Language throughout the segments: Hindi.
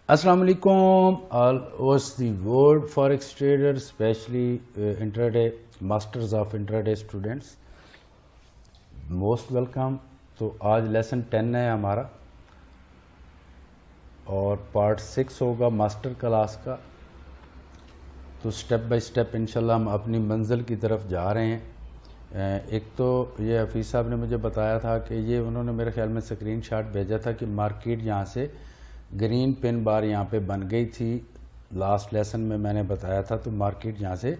Assalamu alaikum, all was the world forex traders, especially intraday masters of intraday students. Most welcome. तो आज लेसन 10 है हमारा और पार्ट 6 होगा मास्टर क्लास का। तो स्टेप बाय स्टेप इंशाल्लाह हम अपनी मंजिल की तरफ जा रहे हैं। एक तो ये हफीज़ साहब ने मुझे बताया था कि ये उन्होंने मेरे ख्याल में स्क्रीनशॉट भेजा था कि मार्केट यहाँ से ग्रीन पिन बार यहाँ पे बन गई थी। लास्ट लेसन में मैंने बताया था तो मार्केट यहाँ से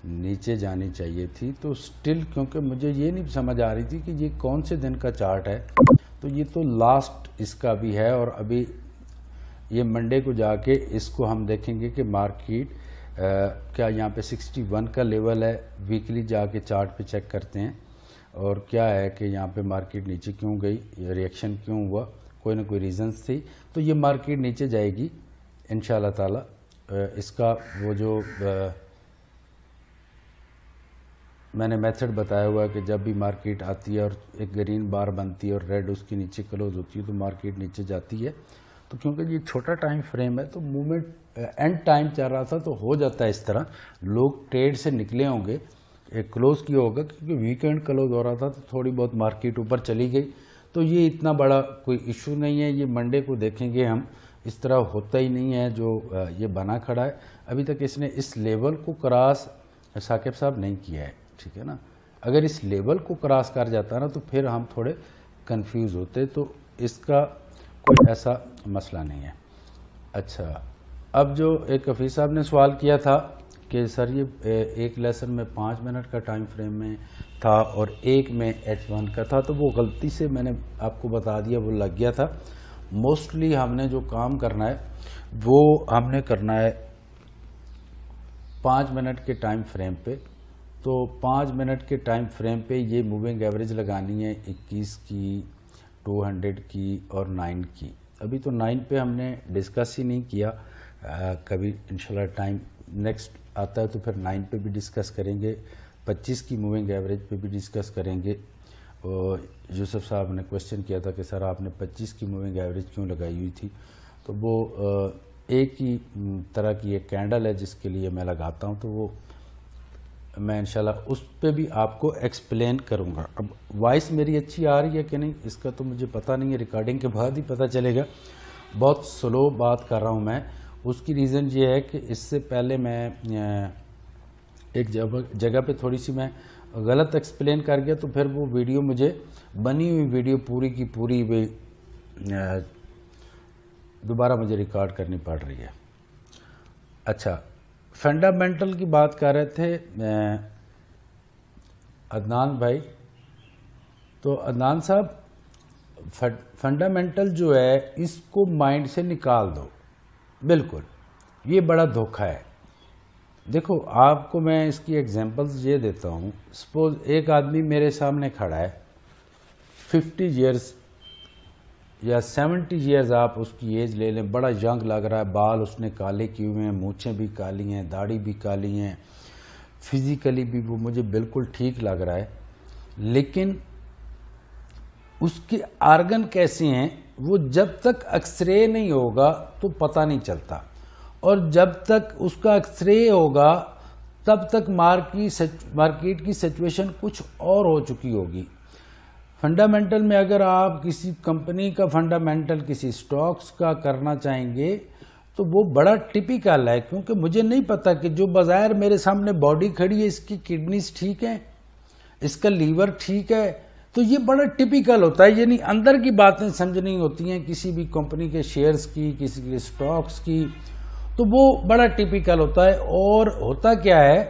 नीचे जानी चाहिए थी। तो स्टिल क्योंकि मुझे ये नहीं समझ आ रही थी कि ये कौन से दिन का चार्ट है, तो ये तो लास्ट इसका भी है और अभी ये मंडे को जाके इसको हम देखेंगे कि मार्केट क्या यहाँ पे 61 का लेवल है। वीकली जाके चार्ट पे चेक करते हैं और क्या है कि यहाँ पे मार्केट नीचे क्यों गई, रिएक्शन क्यों हुआ, कोई ना कोई रीजंस थी। तो ये मार्केट नीचे जाएगी इंशाल्लाह ताला। इसका वो जो मैंने मेथड बताया हुआ है कि जब भी मार्केट आती है और एक ग्रीन बार बनती है और रेड उसके नीचे क्लोज होती है तो मार्केट नीचे जाती है। तो क्योंकि ये छोटा टाइम फ्रेम है तो मूवमेंट एंड टाइम चल रहा था तो हो जाता है इस तरह। लोग ट्रेड से निकले होंगे, एक क्लोज किया होगा क्योंकि वीकेंड क्लोज हो रहा था तो थोड़ी बहुत मार्केट ऊपर चली गई। तो ये इतना बड़ा कोई इशू नहीं है। ये मंडे को देखेंगे हम, इस तरह होता ही नहीं है जो ये बना खड़ा है। अभी तक इसने इस लेवल को क्रॉस साकिब साहब नहीं किया है, ठीक है ना। अगर इस लेवल को क्रॉस कर जाता ना तो फिर हम थोड़े कंफ्यूज होते, तो इसका कोई ऐसा मसला नहीं है। अच्छा, अब जो एक हफीज़ साहब ने सवाल किया था कि सर ये एक लेसन में 5 मिनट का टाइम फ्रेम में था और एक में H1 का था, तो वो गलती से मैंने आपको बता दिया, वो लग गया था। मोस्टली हमने जो काम करना है वो हमने करना है 5 मिनट के टाइम फ्रेम पे। तो 5 मिनट के टाइम फ्रेम पे ये मूविंग एवरेज लगानी है 21 की, 200 की और 9 की। अभी तो 9 पे हमने डिस्कस ही नहीं किया, कभी इंशाल्लाह टाइम नेक्स्ट आता है तो फिर 9 पे भी डिस्कस करेंगे, 25 की मूविंग एवरेज पे भी डिस्कस करेंगे। और यूसुफ साहब ने क्वेश्चन किया था कि सर आपने 25 की मूविंग एवरेज क्यों लगाई हुई थी, तो वो एक ही तरह की एक कैंडल है जिसके लिए मैं लगाता हूँ, तो वो मैं इंशाल्लाह उस पर भी आपको एक्सप्लेन करूँगा। अब वॉइस मेरी अच्छी आ रही है कि नहीं इसका तो मुझे पता नहीं है, रिकॉर्डिंग के बाद ही पता चलेगा। बहुत स्लो बात कर रहा हूँ मैं, उसकी रीज़न ये है कि इससे पहले मैं एक जगह पे थोड़ी सी मैं गलत एक्सप्लेन कर गया, तो फिर वो वीडियो मुझे बनी हुई वीडियो पूरी की पूरी दोबारा मुझे रिकॉर्ड करनी पड़ रही है। अच्छा, फंडामेंटल की बात कर रहे थे अदनान भाई। तो अदनान साहब, फंडामेंटल जो है इसको माइंड से निकाल दो, बिल्कुल ये बड़ा धोखा है। देखो आपको मैं इसकी एग्जांपल्स ये देता हूँ। सपोज एक आदमी मेरे सामने खड़ा है, 50 इयर्स या 70 इयर्स आप उसकी एज ले लें, बड़ा यंग लग रहा है, बाल उसने काले किए हुए हैं, मूछें भी काली हैं, दाढ़ी भी काली हैं, फिजिकली भी वो मुझे बिल्कुल ठीक लग रहा है। लेकिन उसके आर्गन कैसे हैं वो जब तक एक्सरे नहीं होगा तो पता नहीं चलता, और जब तक उसका एक्सरे होगा तब तक मार्केट की सिचुएशन कुछ और हो चुकी होगी। फंडामेंटल में अगर आप किसी कंपनी का फंडामेंटल किसी स्टॉक्स का करना चाहेंगे तो वो बड़ा टिपिकल है, क्योंकि मुझे नहीं पता कि जो बाज़ार मेरे सामने बॉडी खड़ी है इसकी किडनीज ठीक है, इसका लीवर ठीक है, तो ये बड़ा टिपिकल होता है। यानी अंदर की बातें समझनी होती हैं किसी भी कंपनी के शेयर्स की, किसी के स्टॉक्स की, तो वो बड़ा टिपिकल होता है। और होता क्या है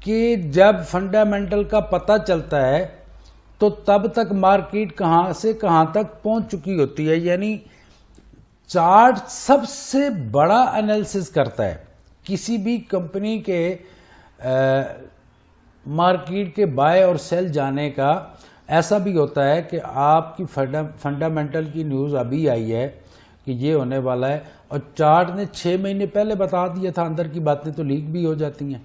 कि जब फंडामेंटल का पता चलता है तो तब तक मार्केट कहां से कहां तक पहुंच चुकी होती है। यानी चार्ट सबसे बड़ा एनालिसिस करता है किसी भी कंपनी के मार्केट के बाय और सेल जाने का। ऐसा भी होता है कि आपकी फंडामेंटल की न्यूज़ अभी आई है कि ये होने वाला है और चार्ट ने 6 महीने पहले बता दिया था, अंदर की बातें तो लीक भी हो जाती हैं।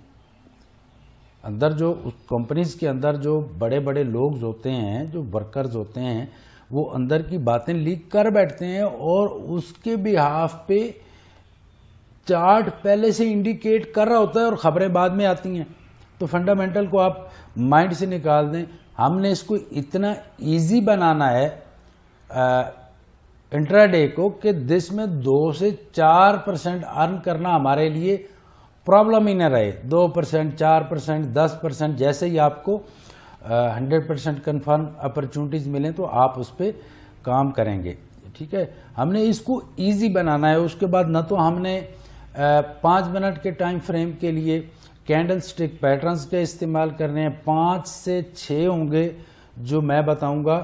अंदर जो उस कंपनीज के अंदर जो बड़े बड़े लोग होते हैं, जो वर्कर्स होते हैं, वो अंदर की बातें लीक कर बैठते हैं और उसके बिहाफ पे चार्ट पहले से इंडिकेट कर रहा होता है और खबरें बाद में आती हैं। तो फंडामेंटल को आप माइंड से निकाल दें। हमने इसको इतना इजी बनाना है इंट्राडे को कि जिसमें 2 से 4% अर्न करना हमारे लिए प्रॉब्लम ही न रहे। 2%, 4%, 10%, जैसे ही आपको 100% कन्फर्म अपॉर्चुनिटीज मिलें तो आप उस पर काम करेंगे। ठीक है, हमने इसको इजी बनाना है। उसके बाद न तो हमने 5 मिनट के टाइम फ्रेम के लिए कैंडल स्टिक पैटर्न्स के इस्तेमाल करने हैं। 5 से 6 होंगे जो मैं बताऊंगा,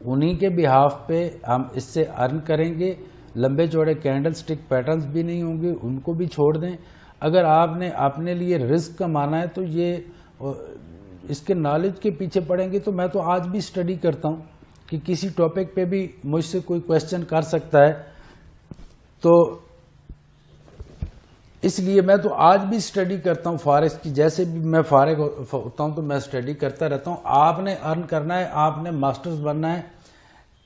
उन्हीं के बिहाफ पे हम इससे अर्न करेंगे। लंबे चौड़े कैंडल स्टिक पैटर्न्स भी नहीं होंगे, उनको भी छोड़ दें। अगर आपने अपने लिए रिस्क कमाना है तो ये इसके नॉलेज के पीछे पड़ेंगे। तो मैं तो आज भी स्टडी करता हूँ कि किसी टॉपिक पे भी मुझसे कोई क्वेश्चन कर सकता है, तो इसलिए मैं तो आज भी स्टडी करता हूँ फॉरेक्स की। जैसे भी मैं फारिग होता हूँ तो मैं स्टडी करता रहता हूँ। आपने अर्न करना है, आपने मास्टर्स बनना है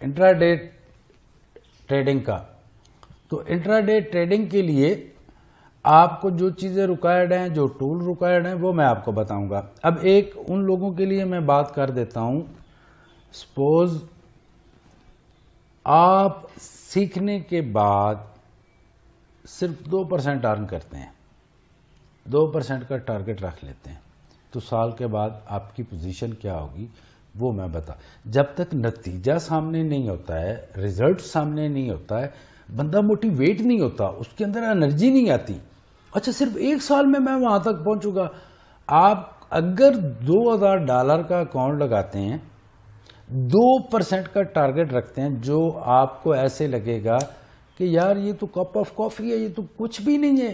इंट्राडे ट्रेडिंग का। तो इंट्राडे ट्रेडिंग के लिए आपको जो चीज़ें रिक्वायर्ड हैं, जो टूल रिक्वायर्ड हैं, वो मैं आपको बताऊंगा। अब एक उन लोगों के लिए मैं बात कर देता हूं, सपोज आप सीखने के बाद सिर्फ 2% अर्न करते हैं, 2% का टारगेट रख लेते हैं, तो साल के बाद आपकी पोजीशन क्या होगी वो मैं बता। जब तक नतीजा सामने नहीं होता है, रिजल्ट सामने नहीं होता है, बंदा मोटिवेट नहीं होता, उसके अंदर एनर्जी नहीं आती। अच्छा, सिर्फ 1 साल में मैं वहां तक पहुंचूंगा। आप अगर $2000 का अकाउंट लगाते हैं, 2% का टारगेट रखते हैं, जो आपको ऐसे लगेगा कि यार ये तो कप ऑफ कॉफी है, ये तो कुछ भी नहीं है,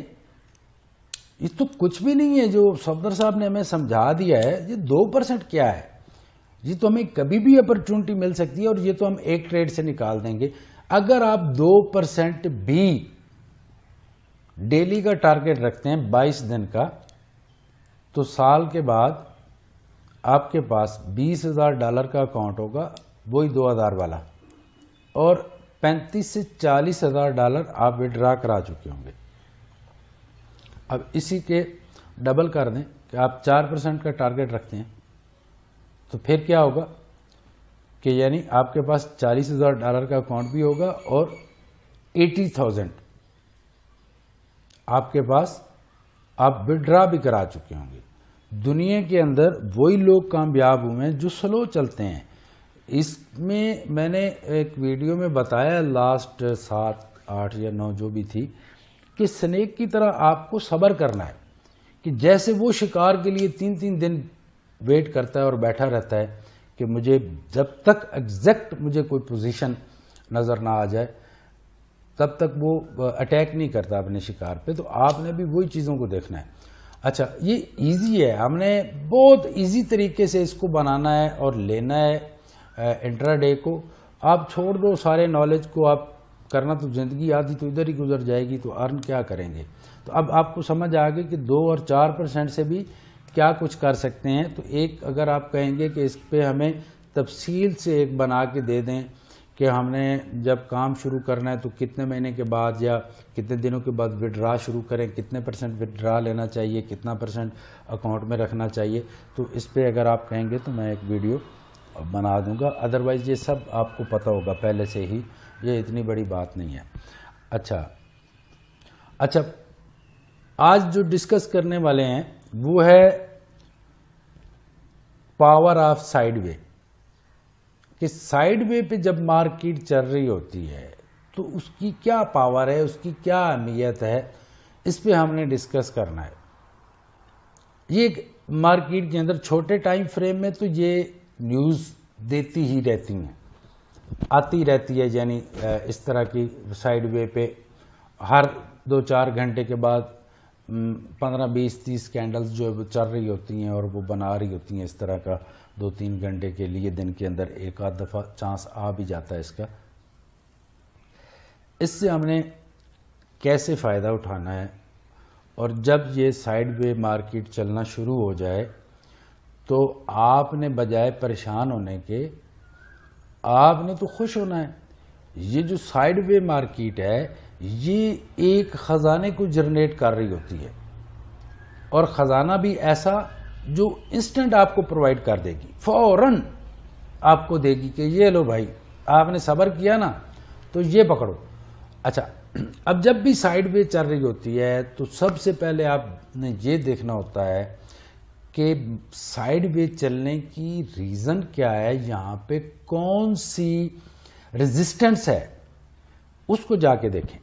ये तो कुछ भी नहीं है जो सफदर साहब ने हमें समझा दिया है। ये 2% क्या है, ये तो हमें कभी भी अपॉर्चुनिटी मिल सकती है और ये तो हम एक ट्रेड से निकाल देंगे। अगर आप 2% भी डेली का टारगेट रखते हैं 22 दिन का, तो साल के बाद आपके पास $20,000 का अकाउंट होगा, वही 2000 वाला, और 35 से 40 हजार डॉलर आप विड्रा करा चुके होंगे। अब इसी के डबल कर दें कि आप 4% का टारगेट रखते हैं, तो फिर क्या होगा कि यानी आपके पास $40,000 का अकाउंट भी होगा और 80,000 आपके पास आप विड्रा भी करा चुके होंगे। दुनिया के अंदर वही लोग कामयाब हुए हैं जो स्लो चलते हैं। इसमें मैंने एक वीडियो में बताया, लास्ट 7, 8 या 9 जो भी थी, कि स्नेक की तरह आपको सब्र करना है, कि जैसे वो शिकार के लिए 3-3 दिन वेट करता है और बैठा रहता है कि मुझे जब तक एग्जैक्ट मुझे कोई पोजीशन नज़र ना आ जाए तब तक वो अटैक नहीं करता अपने शिकार पे। तो आपने भी वही चीज़ों को देखना है। अच्छा, ये इजी है, हमने बहुत इजी तरीके से इसको बनाना है और लेना है इंट्राडे को। आप छोड़ दो सारे नॉलेज को, आप करना तो ज़िंदगी आधी तो इधर ही गुजर जाएगी, तो अर्न क्या करेंगे। तो अब आपको समझ आ गई कि 2 और 4% से भी क्या कुछ कर सकते हैं। तो एक अगर आप कहेंगे कि इस पे हमें तफसील से एक बना के दे दें कि हमने जब काम शुरू करना है तो कितने महीने के बाद या कितने दिनों के बाद विड्रा शुरू करें, कितने % विड्रा लेना चाहिए, कितना % अकाउंट में रखना चाहिए, तो इस पे अगर आप कहेंगे तो मैं एक वीडियो बना दूंगा। अदरवाइज़ ये सब आपको पता होगा पहले से ही, ये इतनी बड़ी बात नहीं है। अच्छा, आज जो डिस्कस करने वाले हैं वो है पावर ऑफ साइडवे, कि साइडवे पे जब मार्केट चल रही होती है तो उसकी क्या पावर है, उसकी क्या अहमियत है, इस पे हमने डिस्कस करना है। ये मार्केट के अंदर छोटे टाइम फ्रेम में तो ये न्यूज़ देती ही रहती हैं, आती रहती है, यानी इस तरह की साइडवे पे हर 2-4 घंटे के बाद 15, 20, 30 कैंडल्स जो चल रही होती हैं और वो बना रही होती हैं इस तरह का 2-3 घंटे के लिए। दिन के अंदर एक आध दफ़ा चांस आ भी जाता है इसका। इससे हमने कैसे फ़ायदा उठाना है, और जब ये साइडवे मार्केट चलना शुरू हो जाए तो आपने बजाय परेशान होने के आपने तो खुश होना है। ये जो साइडवे मार्केट है ये एक खजाने को जनरेट कर रही होती है, और खजाना भी ऐसा जो इंस्टेंट आपको प्रोवाइड कर देगी, फौरन आपको देगी कि ये लो भाई, आपने सब्र किया ना तो ये पकड़ो। अच्छा, अब जब भी साइड वे चल रही होती है तो सबसे पहले आपने ये देखना होता है कि साइड वे चलने की रीजन क्या है, यहां पे कौन सी रेजिस्टेंस है, उसको जाके देखें।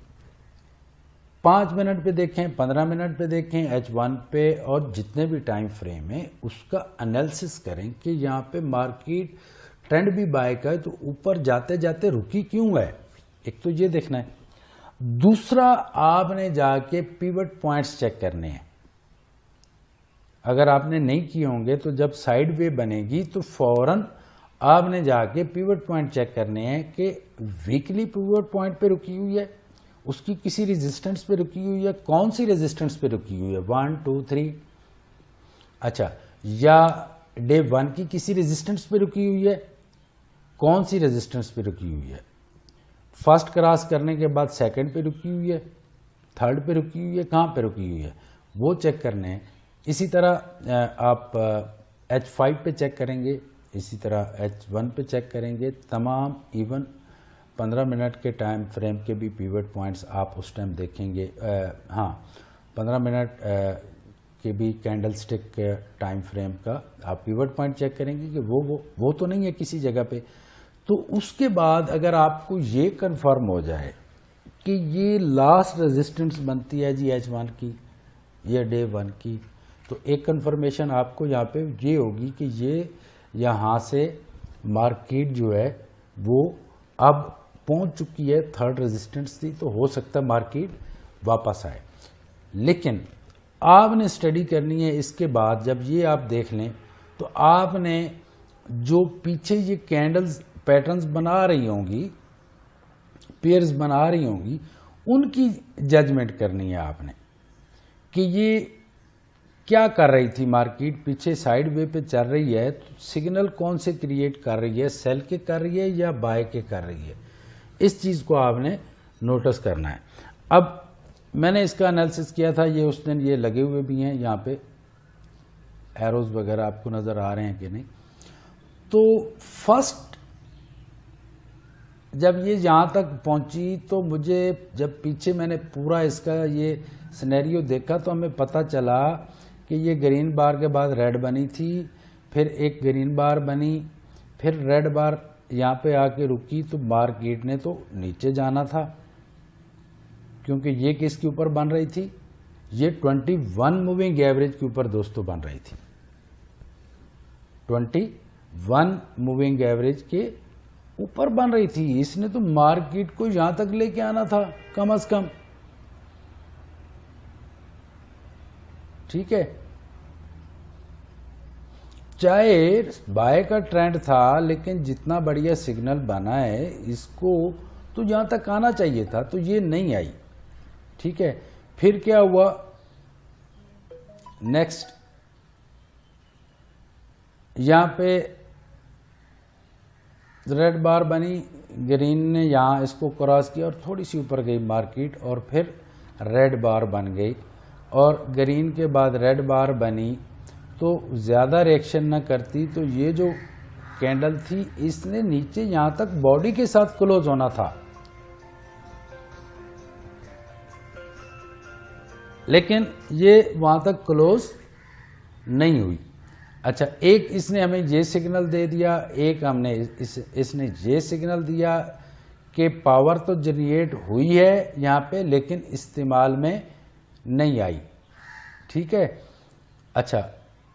5 मिनट पे देखें, 15 मिनट पे देखें, H1 पे, और जितने भी टाइम फ्रेम है उसका एनालिसिस करें कि यहाँ पे मार्केट ट्रेंड भी बाय का है तो ऊपर जाते जाते रुकी क्यों है। एक तो ये देखना है, दूसरा आपने जाके पिवट पॉइंट्स चेक करने हैं। अगर आपने नहीं किए होंगे तो जब साइड वे बनेगी तो फौरन आपने जाके पिवट पॉइंट चेक करने हैं कि वीकली पिवट पॉइंट पे रुकी हुई है, उसकी किसी रेजिस्टेंस पे रुकी हुई है, कौन सी रेजिस्टेंस पे रुकी हुई है, 1 2 3, अच्छा, या डे 1 की किसी रेजिस्टेंस पे रुकी हुई है, कौन सी रेजिस्टेंस पे रुकी हुई है, फर्स्ट क्रॉस करने के बाद सेकंड पे रुकी हुई है, थर्ड पे रुकी हुई है, कहाँ पे रुकी हुई है, वो चेक करने हैं। इसी तरह आप H5 पे चेक करेंगे, इसी तरह H1 पे चेक करेंगे। तमाम इवन 15 मिनट के टाइम फ्रेम के भी पिवट पॉइंट्स आप उस टाइम देखेंगे। हाँ, 15 मिनट के भी कैंडल स्टिक टाइम फ्रेम का आप पिवट पॉइंट चेक करेंगे कि वो तो नहीं है किसी जगह पे। तो उसके बाद अगर आपको ये कंफर्म हो जाए कि ये लास्ट रेजिस्टेंस बनती है जी H1 की या डे 1 की, तो एक कंफर्मेशन आपको यहाँ पे ये होगी कि ये यहाँ से मार्केट जो है वो अब पहुँच चुकी है, थर्ड रेजिस्टेंस थी, तो हो सकता है मार्केट वापस आए। लेकिन आपने स्टडी करनी है इसके बाद, जब ये आप देख लें तो आपने जो पीछे ये कैंडल्स पैटर्न्स बना रही होंगी, पेयर्स बना रही होंगी, उनकी जजमेंट करनी है आपने कि ये क्या कर रही थी मार्केट, पीछे साइड वे पे चल रही है तो सिग्नल कौन से क्रिएट कर रही है, सेल के कर रही है या बाय के कर रही है, इस चीज़ को आपने नोटिस करना है। अब मैंने इसका एनालिसिस किया था, ये उस दिन ये लगे हुए भी हैं, यहाँ पे एरोज वगैरह आपको नज़र आ रहे हैं कि नहीं। तो फर्स्ट जब ये यहाँ तक पहुँची तो मुझे जब पीछे मैंने पूरा इसका ये सिनेरियो देखा तो हमें पता चला कि ये ग्रीन बार के बाद रेड बनी थी, फिर एक ग्रीन बार बनी, फिर रेड बार यहाँ पे आके रुकी, तो मार्केट ने तो नीचे जाना था, क्योंकि ये किसके ऊपर बन रही थी, ये 21 मूविंग एवरेज के ऊपर दोस्तों बन रही थी, 21 मूविंग एवरेज के ऊपर बन रही थी। इसने तो मार्केट को यहां तक लेके आना था कम से कम, ठीक है। चाहे बाय का ट्रेंड था, लेकिन जितना बढ़िया सिग्नल बना है इसको तो यहां तक आना चाहिए था, तो ये नहीं आई, ठीक है। फिर क्या हुआ, नेक्स्ट यहां पे रेड बार बनी, ग्रीन ने यहां इसको क्रॉस किया और थोड़ी सी ऊपर गई मार्केट, और फिर रेड बार बन गई, और ग्रीन के बाद रेड बार बनी, तो ज़्यादा रिएक्शन ना करती तो ये जो कैंडल थी इसने नीचे यहां तक बॉडी के साथ क्लोज होना था, लेकिन ये वहां तक क्लोज नहीं हुई। अच्छा, एक इसने हमें ये सिग्नल दे दिया, एक हमने इसने ये सिग्नल दिया कि पावर तो जनरेट हुई है यहाँ पे, लेकिन इस्तेमाल में नहीं आई, ठीक है। अच्छा,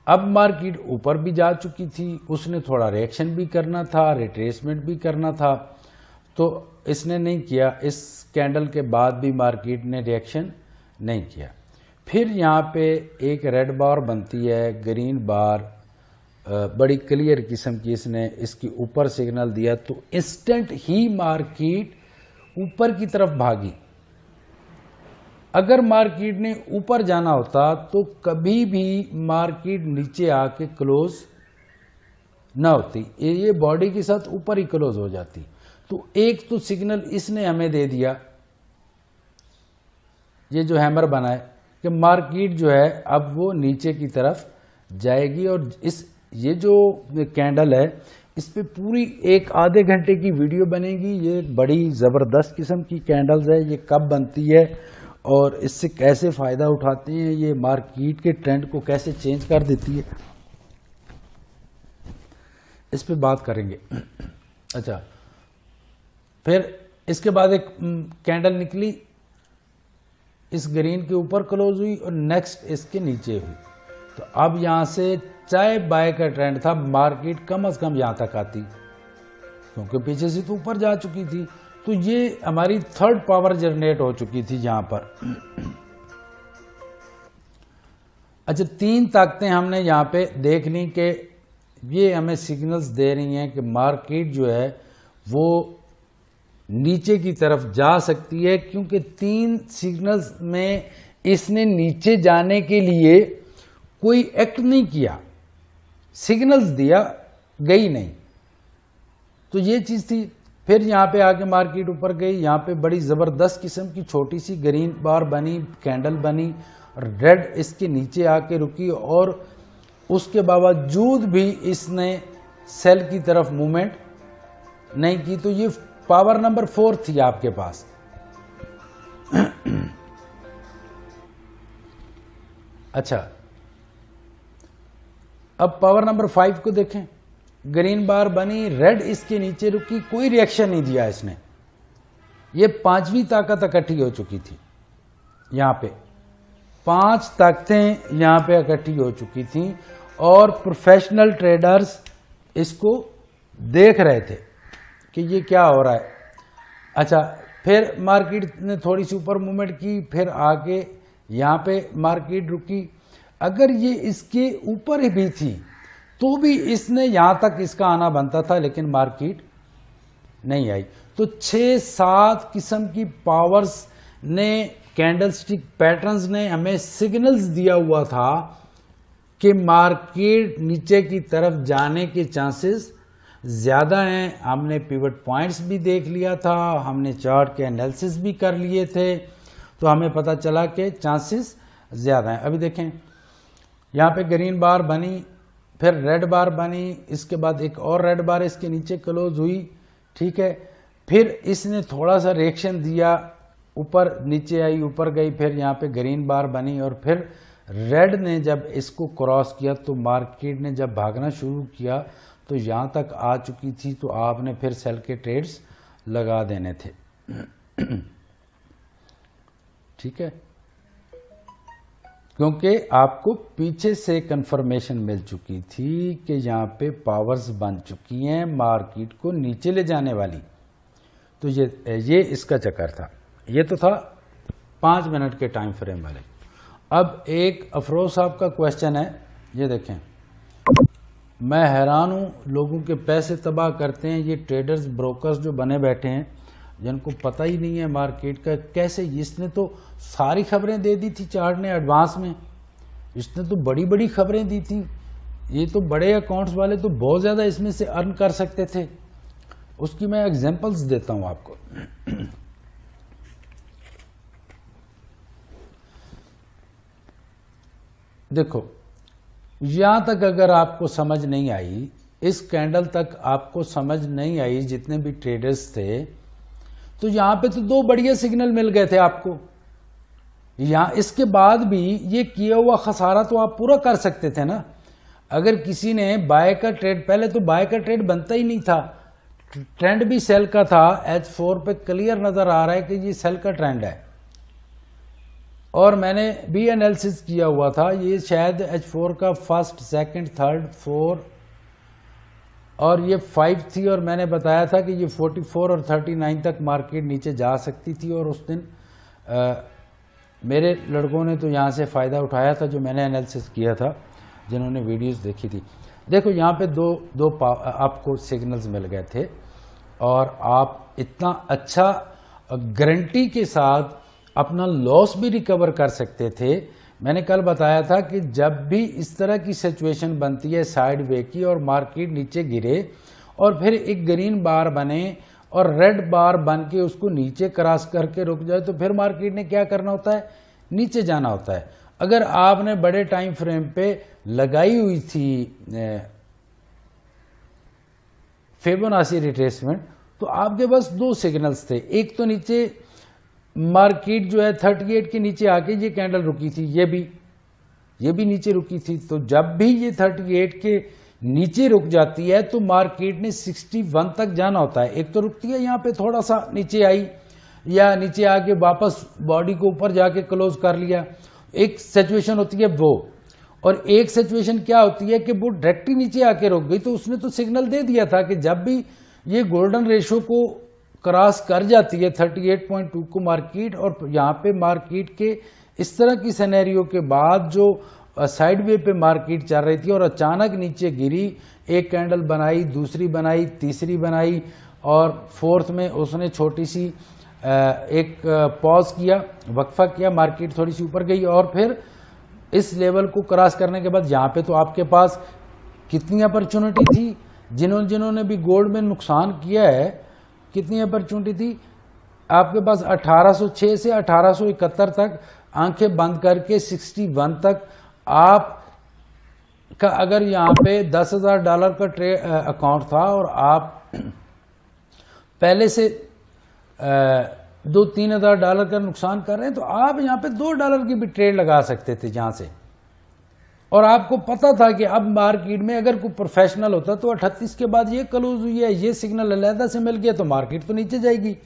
अब मार्केट ऊपर भी जा चुकी थी, उसने थोड़ा रिएक्शन भी करना था, रिट्रेसमेंट भी करना था, तो इसने नहीं किया। इस कैंडल के बाद भी मार्केट ने रिएक्शन नहीं किया। फिर यहाँ पे एक रेड बार बनती है, ग्रीन बार बड़ी क्लियर किस्म की, इसने इसकी ऊपर सिग्नल दिया तो इंस्टेंट ही मार्केट ऊपर की तरफ भागी। अगर मार्केट ने ऊपर जाना होता तो कभी भी मार्केट नीचे आके क्लोज ना होती, ये बॉडी के साथ ऊपर ही क्लोज हो जाती। तो एक तो सिग्नल इसने हमें दे दिया ये जो हैमर बना है कि मार्केट जो है अब वो नीचे की तरफ जाएगी। और ये जो कैंडल है इस पे पूरी एक आधे घंटे की वीडियो बनेगी। ये बड़ी ज़बरदस्त किस्म की कैंडल्स है, ये कब बनती है और इससे कैसे फ़ायदा उठाते हैं, ये मार्केट के ट्रेंड को कैसे चेंज कर देती है, इस पे बात करेंगे। अच्छा, फिर इसके बाद एक कैंडल निकली, इस ग्रीन के ऊपर क्लोज हुई और नेक्स्ट इसके नीचे हुई। तो अब यहां से चाहे बाय का ट्रेंड था, मार्केट कम से कम यहां तक आती, क्योंकि पीछे से तो ऊपर जा चुकी थी। तो ये हमारी थर्ड पावर जनरेट हो चुकी थी यहां पर। अच्छा, 3 ताकतें हमने यहां पे देख ली कि ये हमें सिग्नल्स दे रही हैं कि मार्केट जो है वो नीचे की तरफ जा सकती है, क्योंकि 3 सिग्नल्स में इसने नीचे जाने के लिए कोई एक्ट नहीं किया, सिग्नल्स दिया, गई नहीं। तो ये चीज थी। फिर यहां पे आके मार्केट ऊपर गई, यहां पे बड़ी जबरदस्त किस्म की छोटी सी ग्रीन बार बनी, कैंडल बनी, रेड इसके नीचे आके रुकी और उसके बावजूद भी इसने सेल की तरफ मूवमेंट नहीं की। तो ये पावर नंबर 4 थी आपके पास। अच्छा, अब पावर नंबर 5 को देखें। ग्रीन बार बनी, रेड इसके नीचे रुकी, कोई रिएक्शन नहीं दिया इसने। ये 5वीं ताकत इकट्ठी हो चुकी थी। यहां पे 5 ताकतें यहां पे इकट्ठी हो चुकी थी और प्रोफेशनल ट्रेडर्स इसको देख रहे थे कि ये क्या हो रहा है। अच्छा, फिर मार्केट ने थोड़ी सी ऊपर मूवमेंट की, फिर आगे यहां पे मार्केट रुकी। अगर ये इसके ऊपर ही भी थी तो भी इसने यहां तक इसका आना बनता था, लेकिन मार्केट नहीं आई। तो 6-7 किस्म की पावर्स ने, कैंडलस्टिक पैटर्न्स ने हमें सिग्नल्स दिया हुआ था कि मार्केट नीचे की तरफ जाने के चांसेस ज्यादा हैं। हमने पिवट पॉइंट्स भी देख लिया था, हमने चार्ट के एनालिसिस भी कर लिए थे, तो हमें पता चला कि चांसेस ज्यादा हैं। अभी देखें, यहां पे ग्रीन बार बनी, फिर रेड बार बनी, इसके बाद एक और रेड बार इसके नीचे क्लोज हुई, ठीक है। फिर इसने थोड़ा सा रिएक्शन दिया, ऊपर नीचे आई, ऊपर गई, फिर यहाँ पे ग्रीन बार बनी और फिर रेड ने जब इसको क्रॉस किया तो मार्केट ने जब भागना शुरू किया तो यहाँ तक आ चुकी थी। तो आपने फिर सेल के ट्रेड्स लगा देने थे, ठीक है, क्योंकि आपको पीछे से कंफर्मेशन मिल चुकी थी कि यहाँ पे पावर्स बन चुकी हैं मार्केट को नीचे ले जाने वाली। तो ये इसका चक्कर था। ये तो था 5 मिनट के टाइम फ्रेम वाले। अब एक अफरोज साहब का क्वेश्चन है, ये देखें, मैं हैरान हूं, लोगों के पैसे तबाह करते हैं ये ट्रेडर्स, ब्रोकर्स जो बने बैठे हैं, जिनको पता ही नहीं है मार्केट का। कैसे? इसने तो सारी खबरें दे दी थी चार्ट ने एडवांस में, इसने तो बड़ी बड़ी खबरें दी थी। ये तो बड़े अकाउंट्स वाले तो बहुत ज्यादा इसमें से अर्न कर सकते थे। उसकी मैं एग्जांपल्स देता हूं आपको। देखो, यहां तक अगर आपको समझ नहीं आई, इस कैंडल तक आपको समझ नहीं आई, जितने भी ट्रेडर्स थे, तो यहां पे तो 2 बढ़िया सिग्नल मिल गए थे आपको। यहां इसके बाद भी ये किया हुआ खसारा तो आप पूरा कर सकते थे ना। अगर किसी ने बाय का ट्रेड, पहले तो बाय का ट्रेड बनता ही नहीं था, ट्रेंड भी सेल का था। H4 पे क्लियर नजर आ रहा है कि ये सेल का ट्रेंड है, और मैंने भी एनालिसिस किया हुआ था। ये शायद H4 का फर्स्ट, सेकंड, थर्ड, 4 और ये 5 थी, और मैंने बताया था कि ये 44 और 39 तक मार्केट नीचे जा सकती थी। और उस दिन मेरे लड़कों ने तो यहाँ से फ़ायदा उठाया था, जो मैंने एनालिसिस किया था, जिन्होंने वीडियोस देखी थी। देखो, यहाँ पे दो आपको सिग्नल्स मिल गए थे, और आप इतना अच्छा गारंटी के साथ अपना लॉस भी रिकवर कर सकते थे। मैंने कल बताया था कि जब भी इस तरह की सिचुएशन बनती है साइड वे की, और मार्केट नीचे गिरे और फिर एक ग्रीन बार बने और रेड बार बन के उसको नीचे क्रॉस करके रुक जाए, तो फिर मार्केट ने क्या करना होता है, नीचे जाना होता है। अगर आपने बड़े टाइम फ्रेम पे लगाई हुई थी फिबोनाची रिट्रेसमेंट, तो आपके पास दो सिग्नल्स थे। एक तो नीचे मार्केट जो है 38 के नीचे आके ये कैंडल रुकी थी, ये भी नीचे रुकी थी। तो जब भी ये 38 के नीचे रुक जाती है तो मार्केट ने 61 तक जाना होता है। एक तो रुकती है यहाँ पे, थोड़ा सा नीचे आई या नीचे आके वापस बॉडी को ऊपर जाके क्लोज कर लिया, एक सिचुएशन होती है वो। और एक सिचुएशन क्या होती है कि वो डायरेक्टली नीचे आके रुक गई, तो उसने तो सिग्नल दे दिया था कि जब भी ये गोल्डन रेशो को क्रॉस कर जाती है 38.2 को मार्केट, और यहाँ पे मार्केट के इस तरह की सिनेरियो के बाद जो साइड वे पे मार्केट चल रही थी और अचानक नीचे गिरी, एक कैंडल बनाई, दूसरी बनाई, तीसरी बनाई, और फोर्थ में उसने छोटी सी एक पॉज किया, वक्फा किया, मार्केट थोड़ी सी ऊपर गई, और फिर इस लेवल को क्रॉस करने के बाद यहाँ पे तो आपके पास कितनी अपॉर्चुनिटी थी। जिन्होंने भी गोल्ड में नुकसान किया है, कितनी अपॉर्चुनिटी थी आपके पास? 1806 से 1871 तक आंखें बंद करके 61 तक आप का अगर यहाँ पे $10,000 का अकाउंट था और आप पहले से $2-3,000 का नुकसान कर रहे हैं, तो आप यहाँ पे $2 की भी ट्रेड लगा सकते थे जहां से। और आपको पता था कि अब मार्केट में अगर कोई प्रोफेशनल होता तो 38 के बाद ये क्लोज हुई है, ये सिग्नल अलहदा से मिल गया तो मार्केट तो नीचे जाएगी।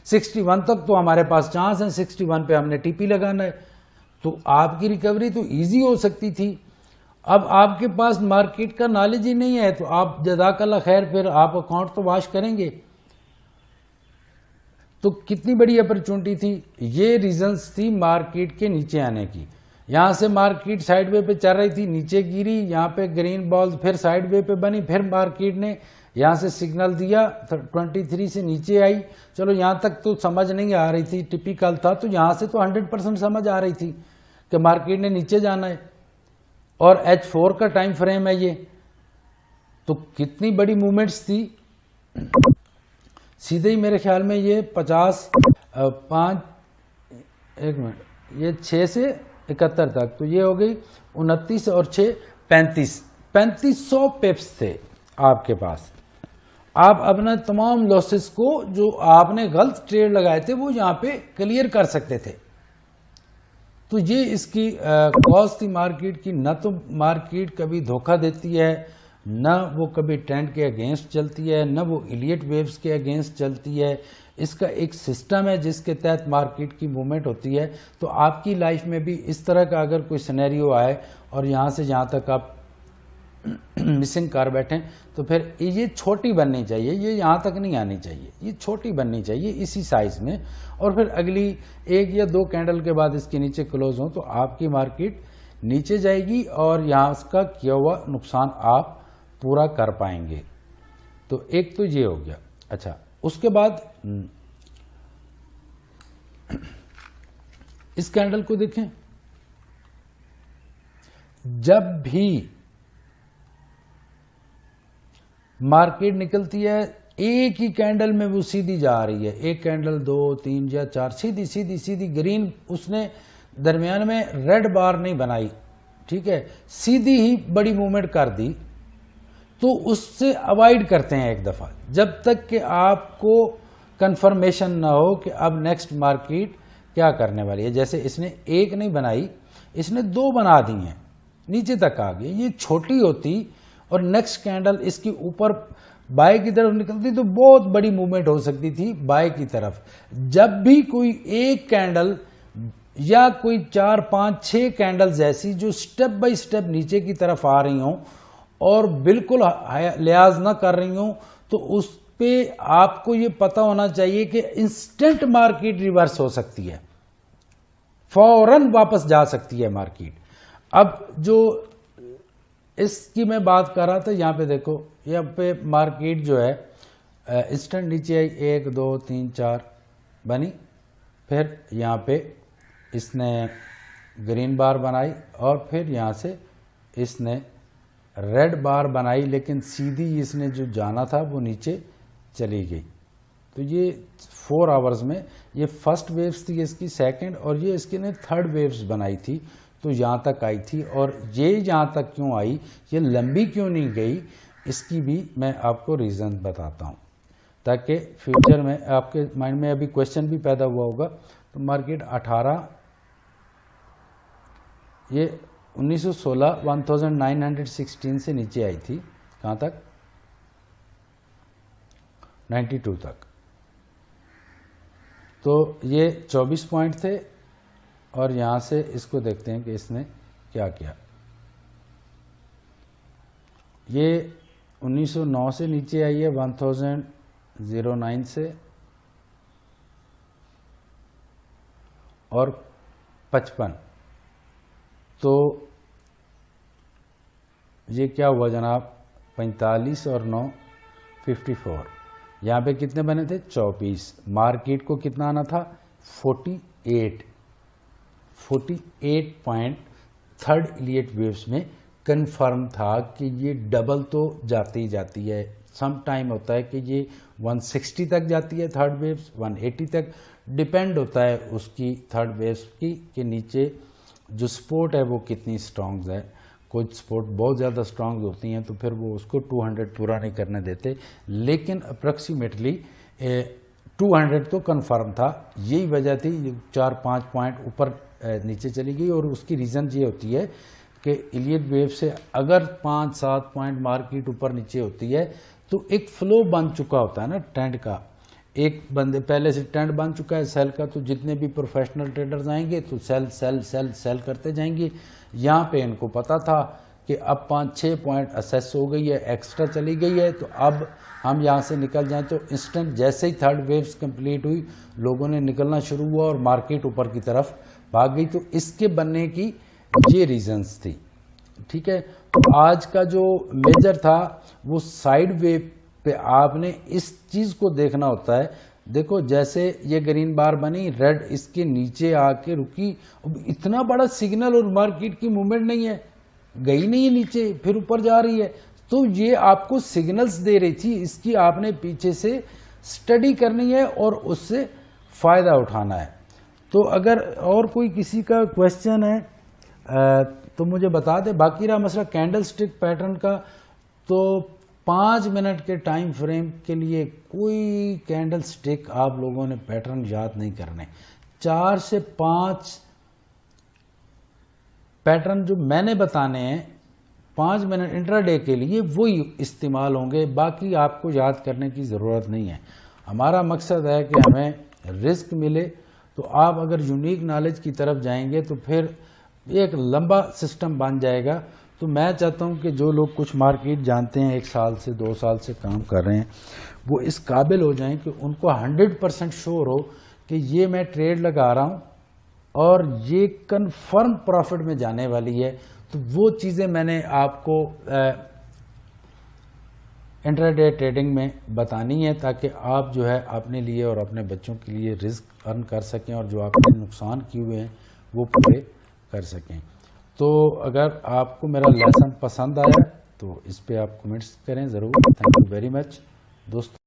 61 तक तो हमारे पास चांस है, 61 पे हमने टीपी लगाना है, तो आपकी रिकवरी तो इजी हो सकती थी। अब आपके पास मार्केट का नॉलेज ही नहीं है, तो आप जज़ाकल्लाह खैर, फिर आप अकाउंट तो वॉश करेंगे। तो कितनी बड़ी अपॉर्चुनिटी थी, ये रीजंस थी मार्केट के नीचे आने की। यहां से मार्केट साइड वे पे चल रही थी, नीचे गिरी, यहाँ पे ग्रीन बॉल फिर साइड वे पे बनी, फिर मार्केट ने यहां से सिग्नल दिया, 23 से नीचे आई। चलो यहां तक तो समझ नहीं आ रही थी, टिपिकल था, तो यहां से तो 100% समझ आ रही थी कि मार्केट ने नीचे जाना है, और H4 का टाइम फ्रेम है ये। तो कितनी बड़ी मूवमेंट्स थी, सीधे ही मेरे ख्याल में ये 6 से 71 तक, तो ये हो गई 29 और 6 3500 पिप्स थे आपके पास। आप अपना तमाम लॉसेस को जो आपने गलत ट्रेड लगाए थे वो यहाँ पे क्लियर कर सकते थे। तो ये इसकी कॉस्ट थी मार्केट की। न तो मार्केट कभी धोखा देती है, न वो कभी ट्रेंड के अगेंस्ट चलती है, न वो इलियट वेव्स के अगेंस्ट चलती है। इसका एक सिस्टम है जिसके तहत मार्केट की मूवमेंट होती है। तो आपकी लाइफ में भी इस तरह का अगर कोई सिनेरियो आए और यहाँ से जहाँ तक आप मिसिंग कर बैठें, तो फिर ये छोटी बननी चाहिए, ये यहाँ तक नहीं आनी चाहिए, ये छोटी बननी चाहिए इसी साइज में, और फिर अगली 1 या 2 कैंडल के बाद इसके नीचे क्लोज हो तो आपकी मार्केट नीचे जाएगी और यहाँ का किया हुआ नुकसान आप पूरा कर पाएंगे। तो एक तो ये हो गया। अच्छा, उसके बाद इस कैंडल को देखें, जब भी मार्केट निकलती है एक ही कैंडल में वो सीधी जा रही है, एक कैंडल 2 3 या 4 सीधी सीधी सीधी ग्रीन, उसने दरमियान में रेड बार नहीं बनाई, ठीक है, सीधी ही बड़ी मूवमेंट कर दी। तो उससे अवॉइड करते हैं एक दफा, जब तक कि आपको कंफर्मेशन ना हो कि अब नेक्स्ट मार्केट क्या करने वाली है। जैसे इसने एक नहीं बनाई, इसने 2 बना दी हैं, नीचे तक आ गई। ये छोटी होती और नेक्स्ट कैंडल इसकी ऊपर बाय की तरफ निकलती तो बहुत बड़ी मूवमेंट हो सकती थी बाय की तरफ। जब भी कोई एक कैंडल या कोई 4 5 6 कैंडल्स ऐसी जो स्टेप बाय स्टेप नीचे की तरफ आ रही हों और बिल्कुल लिहाज ना कर रही हों, तो उस पे आपको ये पता होना चाहिए कि इंस्टेंट मार्केट रिवर्स हो सकती है, फौरन वापस जा सकती है मार्केट। अब जो इसकी मैं बात कर रहा था, यहाँ पे देखो, यहाँ पे मार्केट जो है इंस्टेंट नीचे आई, 1 2 3 4 बनी, फिर यहाँ पे इसने ग्रीन बार बनाई और फिर यहाँ से इसने रेड बार बनाई, लेकिन सीधी इसने जो जाना था वो नीचे चली गई। तो ये 4 आवर्स में ये फर्स्ट वेव्स थी इसकी, सेकंड, और ये इसकी ने थर्ड वेव्स बनाई थी, तो यहाँ तक आई थी। और ये यहाँ तक क्यों आई, ये लंबी क्यों नहीं गई, इसकी भी मैं आपको रीज़न बताता हूँ, ताकि फ्यूचर में आपके माइंड में अभी क्वेश्चन भी पैदा हुआ होगा। तो मार्केट 1916 1916 से नीचे आई थी, कहाँ तक, 92 तक। तो ये 24 पॉइंट थे, और यहाँ से इसको देखते हैं कि इसने क्या किया। ये 1909 से नीचे आई है 1009 से, और 55। तो ये क्या हुआ जनाब, 45 और 9 54। यहाँ पे कितने बने थे, 24। मार्केट को कितना आना था, 48 पॉइंट थर्ड इलियट वेव्स में कंफर्म था कि ये डबल तो जाती ही जाती है। सम टाइम होता है कि ये 160 तक जाती है थर्ड वेव्स, 180 तक, डिपेंड होता है उसकी थर्ड वेव्स की कि नीचे जो सपोर्ट है वो कितनी स्ट्रॉन्ग है। कुछ सपोर्ट बहुत ज़्यादा स्ट्रॉन्ग होती हैं तो फिर वो उसको 200 पूरा नहीं करने देते, लेकिन अप्रॉक्सीमेटली 200 तो कंफर्म था। यही वजह थी 4-5 पॉइंट ऊपर नीचे चली गई, और उसकी रीज़न ये होती है कि इलियट वेव से अगर 5-7 पॉइंट मार्केट ऊपर नीचे होती है तो एक फ्लो बन चुका होता है ना ट्रेंड का, एक बंदे पहले से ट्रेंड बन चुका है सेल का, तो जितने भी प्रोफेशनल ट्रेडर्स आएंगे तो सेल सेल सेल सेल करते जाएंगे। यहाँ पे इनको पता था कि अब 5-6 पॉइंट असेस हो गई है, एक्स्ट्रा चली गई है, तो अब हम यहाँ से निकल जाएं। तो इंस्टेंट जैसे ही थर्ड वेव्स कंप्लीट हुई, लोगों ने निकलना शुरू हुआ और मार्केट ऊपर की तरफ भाग गई। तो इसके बनने की ये रीजंस थी, ठीक है। तो आज का जो मेजर था वो साइड वेव पे आपने इस चीज को देखना होता है। देखो जैसे ये ग्रीन बार बनी, रेड इसके नीचे आके रुकी, अब इतना बड़ा सिग्नल और मार्केट की मूवमेंट नहीं है, गई नहीं है नीचे, फिर ऊपर जा रही है, तो ये आपको सिग्नल्स दे रही थी, इसकी आपने पीछे से स्टडी करनी है और उससे फायदा उठाना है। तो अगर और कोई किसी का क्वेश्चन है तो मुझे बता दे। बाकी रहा मसला कैंडल स्टिक पैटर्न का, तो 5 मिनट के टाइम फ्रेम के लिए कोई कैंडल स्टिक आप लोगों ने पैटर्न याद नहीं करने। 4 से 5 पैटर्न जो मैंने बताने हैं 5 मिनट इंट्राडे के लिए, वही इस्तेमाल होंगे, बाकी आपको याद करने की ज़रूरत नहीं है। हमारा मकसद है कि हमें रिस्क मिले। तो आप अगर यूनिक नॉलेज की तरफ जाएंगे तो फिर एक लंबा सिस्टम बन जाएगा। तो मैं चाहता हूं कि जो लोग कुछ मार्केट जानते हैं, 1 साल से 2 साल से काम कर रहे हैं, वो इस काबिल हो जाएं कि उनको 100% श्योर हो कि ये मैं ट्रेड लगा रहा हूं और ये कंफर्म प्रॉफिट में जाने वाली है। तो वो चीज़ें मैंने आपको इंट्राडे ट्रेडिंग में बतानी है, ताकि आप जो है अपने लिए और अपने बच्चों के लिए रिस्क अर्न कर सकें और जो आपने नुकसान किए हुए हैं वो पूरे कर सकें। तो अगर आपको मेरा लेसन पसंद आया तो इस पे आप कमेंट्स करें ज़रूर। थैंक यू वेरी मच दोस्तों।